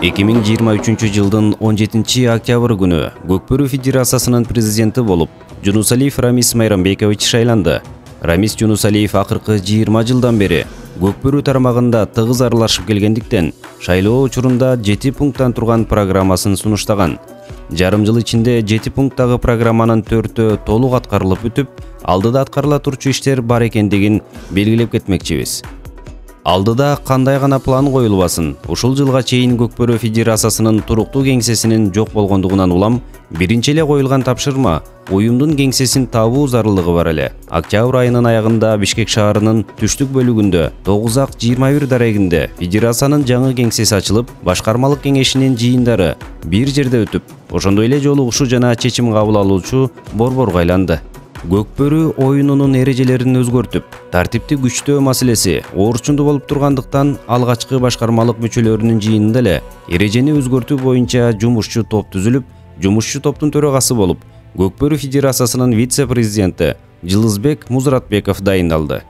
2023 жылдын 17 октябрь күнү Көкбөрү Федерациясынын президенти болуп Жунусалиев Рамис Майрамбекович шайланды. Рамис Жунусалиев акыркы 20 жылдан бери Көкбөрү тармагында тыгыз аралашып келгендиктен, шайлоо учурунда 7 пункттан турган программасын сунуштаган. Жарым жыл ичинде 7 пункттагы программанын 4-өө толук аткарылып бүтүп, алдыда аткарыла турчу иштер бар экендигин белгилеп кетмекчибиз. Алдыда кандай гана план коюлбасын, ушул жылга чейин Көкбөрү Федерациясынын туруктуу кеңсесинин жок болгондугунан улам биринчи эле коюлган тапшырма уюмдун кеңсесин табуу зарылдыгы бар эле. Октябрь айынын аягында Бишкек шаарынын түштүк бөлүгүндө 9-21 дарегинде федерациянын жаңы кеңсеси ачылып, башкармалык кеңешинин жыйындары бир жерде өтүп, ошондой эле жолугушуу жана чечим кабыл алуучу борборго айланды. Көкбөрү оюнунун эрежелерин өзгөртүп, тартипти күчтөө маселеси оорчунду болуп тургандыктан, алгачкы башкармалык мүчөлөрүнүн жыйынында эле эрежени өзгөртүү боюнча жумушчу топ түзүлүп, жумушчу топтун төрагасы болуп, Көкбөрү Федерациясынын вице-президенти Жылызбек Музратбеков дайындалды.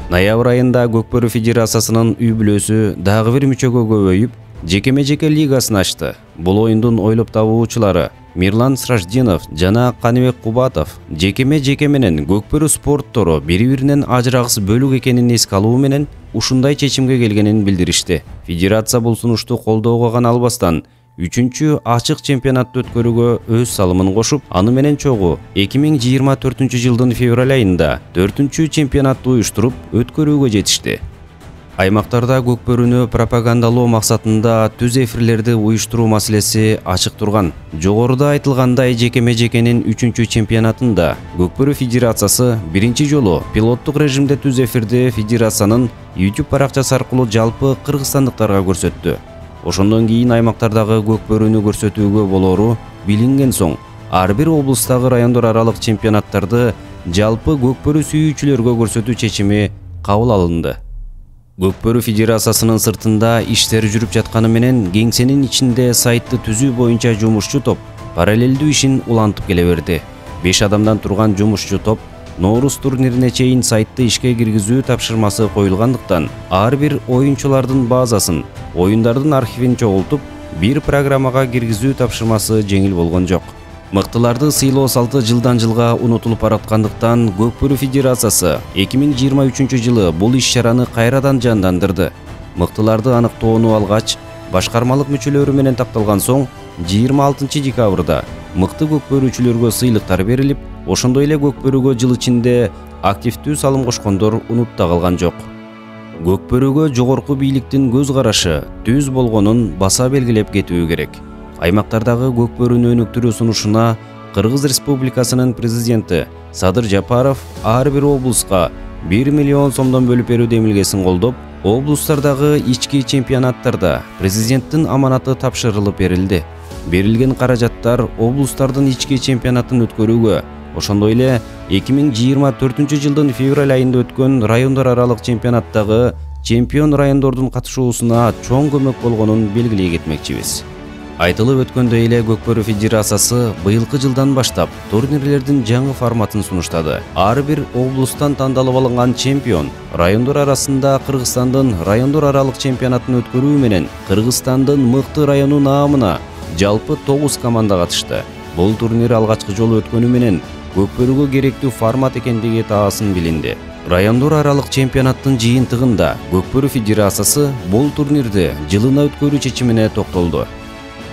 Ноябрь айында Көкбөрү Федерациясынын үй бүлөсү дагы бир мүчөгө көбөйүп, жекеме-жеке лигасын ачты. Бул оюндун ойлоп табуучулары Мирлан Сраждинов жана Каныбек Кубатов жекеме-жеке менен Көкбөрү спорттору бири-биринен ажырагыс бөлүк экенин эске алуу менен ушундай чечимге келгенин билдиришти. Федерация бул сунушту колдоого гана албастан, 3-чү ачык чемпионатты өткөрүүгө өз салымын кошуп, аны менен чогуу 2024 жылдын февраль айында 4-чү чемпионатты уюштуруп өткөрүүгө жетишти. Аймактарда Көкбөрүнү пропагандалоо максатында түз эфирлерди уюштуруу маселеси ачык турган. Жогоруда айтылгандай, жекеме-жекенин 3-чү чемпионатында Көкбөрү Федерациясы биринчи жолу пилоттук режимде түз эфирди федерациянын YouTube баракчасы аркылуу жалпы кыргызстандыктарга көрсөттү. Ошондон кийин аймактардагы Көкбөрүнү көрсөтүүгө болору билинген соң, ар бир облустагы райондор аралык чемпионаттарды жалпы Көкбөрү сүйүүчүлөргө көрсөтүү чечими кабыл алынды. Көкбөрү Федерациясынын сыртында иштер жүрүп жатканы менен кеңсенин ичинде сайтты түзүү боюнча жумушчу топ параллелдүү ишин улантып келе берди. 5 адамдан турган жумушчу топ Ноорус турнирине чейин сайтты ишке киргизүү тапшырмасы коюлгандыктан, ар бир оюнчулардын базасын, оюндардын архивин чогултуп, бир программага киргизүү тапшырмасы жеңил болгон жок. Мыктыларды сыйлоо салты жылдан жылга унутулуп бараткандыктан, Көкбөрү Федерациясы 2023 жылы бул иш-чараны кайрадан жандандырды. Мыктыларды аныктоону алгач, башкармалык мүчөлөрү менен такталган соң, 26 декабрда мыкты көкбөрүүчүлөргө сыйлыктар берилип, ошондой эле Көкбөрүгө жыл ичинде активдүү салым кошкондор унутта калган жок. Көкбөрүгө жогорку бийликтин көз карашы түз болгонун баса белгилеп кетүү керек. Аймактардагы Көкбөрүнү өнүктүрүү сунушуна Кыргыз Республикасынын президенти Садыр Жапаров ар бир облуска 1 миллион сомдон бөлүп берүү демилгесин колдоп, облустардагы ички чемпионаттарда президенттин аманаты тапшырылып берилди. Берилген каражаттар облустардын ички чемпионатын өткөрүүгө, ошондой эле 2024 жылдын февраль айында өткөн райондор аралык чемпионаттагы чемпион райондордун катышуусуна чоң көмөк болгонун белгилей кетмекчибиз. Айтылып өткөндөй эле Көкбөрү Федерациясы быйылкы жылдан баштап турнирлердин жаңы форматын сунуштады. Ар бир облустан тандалып алынган чемпион райондор арасында Кыргызстандын райондор аралык чемпионатын өткөрүү менен Кыргызстандын мыкты району наамына жалпы 9 команда катышты. Бул турнир алгачкы жолу өткөнү менен Көкбөрүгө керектүү формат экендиги таасын билинди. Райондор аралык чемпионаттын жыйынтыгында Көкбөрү Федерациясы бул турнирди жылына өткөрүү чечимине токтолду.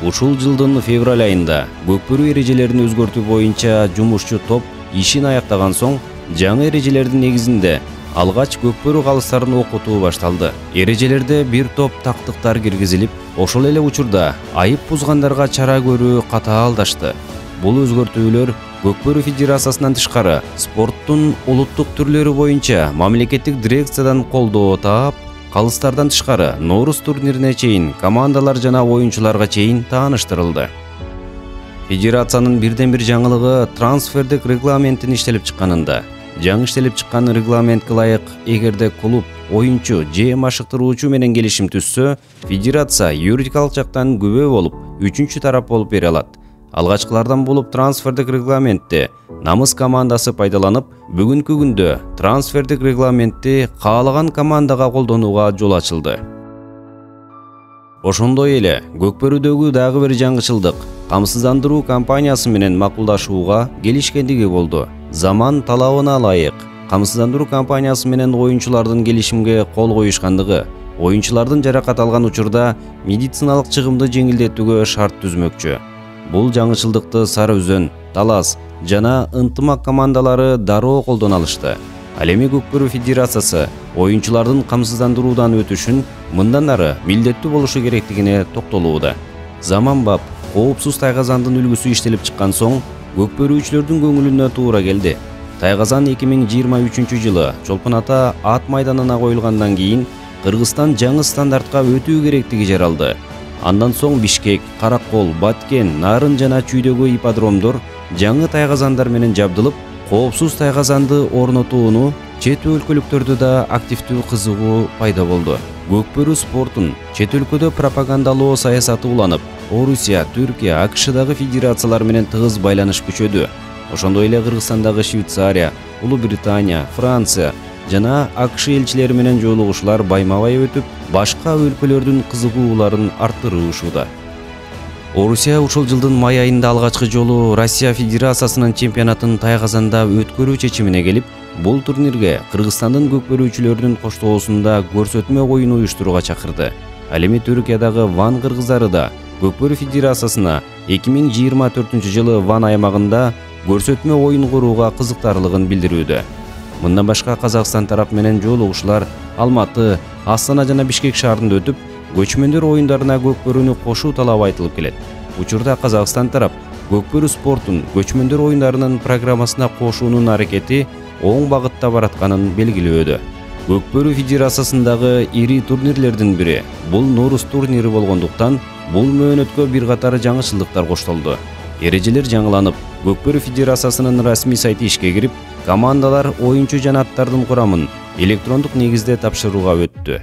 Ушул жылдын февраль айында Көкбөрү эрежелерин өзгөртүү боюнча жумушчу топ ишин аяктаган соң, жаңы эрежелердин негизинде алгач Көкбөрү калыстарын окутуу башталды. Эрежелерде бир топ тактыктар киргизилип, ошол эле учурда айып бузгандарга чара көрүү катаалдашты. Бул өзгөртүүлөр Көкбөрү Федерациясынан тышкары спорттун улуттук түрлөрү боюнча мамлекеттик дирекциядан колдоо таап, калыстардан тышкары Ноорус турнирине чейин командалар жана оюнчуларга чейин тааныштырылды. Федерациянын бирден бир жаңылыгы трансфердик регламенттин иштелип чыкканында. Жаңы иштелип чыккан регламентке ылайык, эгерде клуб оюнчу же машыктыруучу менен келишим түзсө, федерация юридикалык жактан күбө болуп, 3-чү тарап болуп бере алат. Алгачкылардан болуп трансфердик регламентти намыс командасы пайдаланып, бүгүнкү күндө трансфердик регламентти каалаган командага колдонууга жол ачылды. Ошондой эле Көкбөрүдөгү дагы бир жаңычылдык камсыздандыруу компаниясы менен макулдашууга келишкендиги болду. Заман талабына ылайык камсыздандыруу компаниясы менен оюнчулардын келишимге кол коюшкандыгы оюнчулардын жаракат алган учурда медициналык чыгымды жеңилдетүүгө шарт түзмөкчү. Бул жаңычылдыкты Сары Өзөн, Талас жана Ынтымак командалары дароо колдоно алышты. Ал эми Көкбөрү Федерациясы оюнчулардын камсыздандыруудан өтүшүн мындан ары милдеттүү болушу керектигине токтолууда. Заманбап, коопсуз тайгазандын үлгүсү иштелип чыккан соң көкбөрүүчүлөрдүн көңүлүнө туура келди. Тайгазан 2023 жылы Чолпон Ата ат майданына коюлгандан кийин Кыргызстан жаңы стандартка өтүү керектиги жаралды. Андан соң Бишкек, Каракол, Баткен, Нарын жана Чүйдөгү ипподромдор жаңы тайгазандар менен жабдылып, коопсуз тайгазанды орнотууну чет өлкөлүктөрдө да активдүү кызыгуу пайда болду. Көкбөрү спортун чет өлкөдө пропагандалоо саясаты уланып, Орусия, Түркия, АКШдагы федерациялар менен тыгыз байланыш күчөдү. Ошондой эле Кыргызстандагы Швейцария, Улуу Британия, Франция жана АКШ элчилери менен жолугушуулар байма-бай өтүп, башка өлкөлөрдүн кызыгууларын арттырышууда. Орусия ушул жылдын май айында алгачкы жолу Россия Федерациясынын чемпионатын тайгазанда өткөрүү чечимине келип, бул турнирге Кыргызстандын көкбөрүүчүлөрүнүн коштоосунда көрсөтмө оюн уюштурууга чакырды. Ал эми Түркиядагы Ван кыргыздары да Көкбөрү Федерациясына 2024 жылы Ван аймагында көрсөтмө оюн курууга кызыктарлыгын билдирүүдө. Мындан башка Казакстан тарап менен жолугушуулар Алматы, Астана жана Бишкек шаарында өтүп, көчмөндөр оюндарына көкбөрүнү кошуу талабы айтылып келет. Учурда Казакстан тарап көкбөрү спортун көчмөндөр оюндарынын программасына кошуунун аракети оң багытта баратканын белгилөөдө. Көкбөрү Федерациясындагы ири турнирлердин бири бул Норус турнири болгондуктан, бул мөөнөткө бир катар жаңычылдыктар коштолду. Эрежелер жаңыланып, Көкбөрү Федерациясынын расмий сайты ишке кирип, командалар оюнчу жана аттардын курамын электрондук негизде тапшырууга өттү.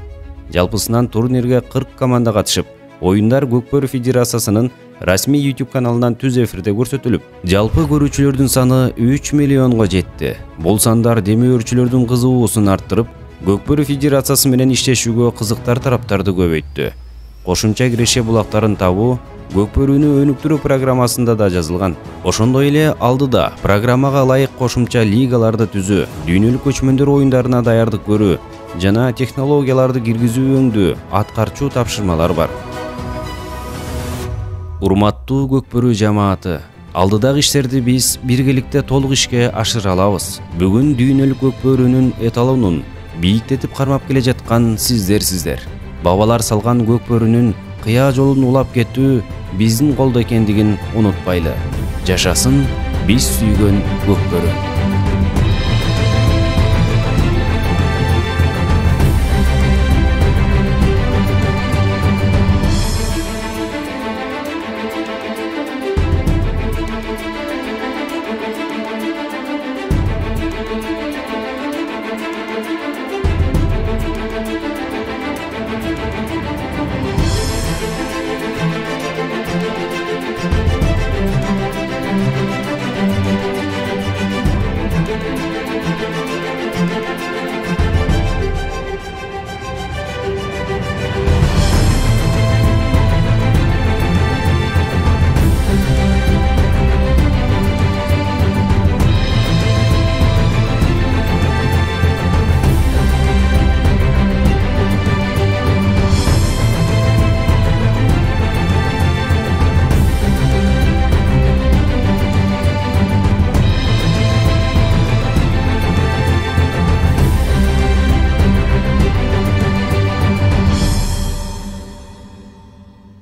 Жалпысынан турнирге 40 команда катышып, оюндар Көкбөрү Федерациясынын расмий YouTube каналынан түз эфирде көрсөтүлүп, жалпы көрүүчүлөрдүн саны 3 миллионго жетти. Бул сандар демөөрчүлөрдүн кызыгуусун арттырып, Көкбөрү Федерациясы менен иштешүүгө кызыктар тараптарды көбөйттү. Кошумча киреше булактарын табуу Көкбөрүүнү өнүктүрүү программасында да жазылган. Ошондой эле алдыда программага ылайык кошумча лигаларды түзүү, дүйнөлүк көчмөндөр оюндарына даярдык көрүү жана технологияларды киргизүү өңдүү аткарчу тапшырмалар бар. Урматтуу Көкбөрүү жамааты, алдыдагы иштерди биз биргеликте толук ишке ашыра алабыз. Бүгүн дүйнөлүк көкбөрүүнүн эталонун бийиктетип кармап келе жаткан сиздер. Бабалар салган көкбөрүүнүн кыя жолун улап кетүү биздин колдо экендигин унутпайлы. Жашасын биз сүйгөн көкбөрүү.